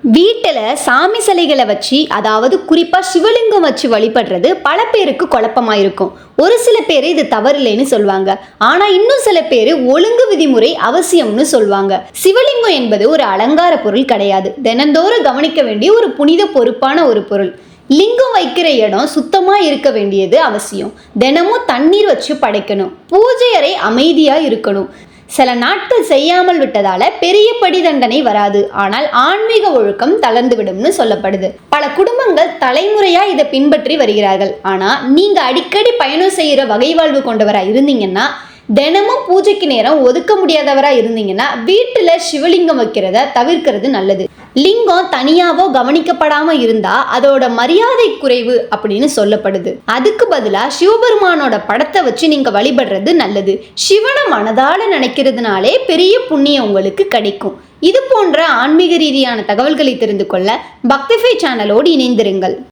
வீட்டில் சாமி சிலைகளை வச்சு, அதாவது குறிப்பாக சிவலிங்கம் வச்சு வழிபடுறது பல பேருக்கு குழப்பமாக இருக்கும். ஒரு சில பேர் இது தவறில்லைன்னு சொல்லுவாங்க. ஆனால் இன்னும் சில பேர் ஒழுங்கு விதிமுறை அவசியம்னு சொல்லுவாங்க. சிவலிங்கம் என்பது ஒரு அலங்கார பொருள் கிடையாது. தினந்தோறும் கவனிக்க வேண்டிய ஒரு புனித பொறுப்பான ஒரு பொருள். லிங்கம் வைக்கிற இடம் சுத்தமாக இருக்க வேண்டியது அவசியம். தினமும் தண்ணீர் வச்சு படைக்கணும். பூஜை அறை அமைதியாக இருக்கணும். சில நாட்கள் செய்யாமல் விட்டதால பெரிய படி தண்டனை வராது. ஆனால் ஆன்மீக ஒழுக்கம் தளர்ந்துவிடும்னு சொல்லப்படுது. பல குடும்பங்கள் தலைமுறையா இதை பின்பற்றி வருகிறார்கள். ஆனா நீங்க அடிக்கடி பயணம் செய்யற வகை வாழ்வு கொண்டவரா இருந்தீங்கன்னா, தினமும் பூஜைக்கு நேரம் ஒதுக்க முடியாதவரா இருந்தீங்கன்னா, வீட்டுல சிவலிங்கம் வைக்கிறத தவிர்க்கிறது நல்லது. லிங்கம் தனியாவோ கவனிக்கப்படாம இருந்தா அதோட மரியாதை குறைவு அப்படின்னு சொல்லப்படுது. அதுக்கு பதிலா சிவபெருமானோட படத்தை வச்சு நீங்க வழிபடுறது நல்லது. சிவனை மனதால நினைக்கிறதுனாலே பெரிய புண்ணியம் உங்களுக்கு கிடைக்கும். இது போன்ற ஆன்மீக ரீதியான தகவல்களை தெரிந்து கொள்ள பக்திஃபை சேனலோடு இணைந்திருங்கள்.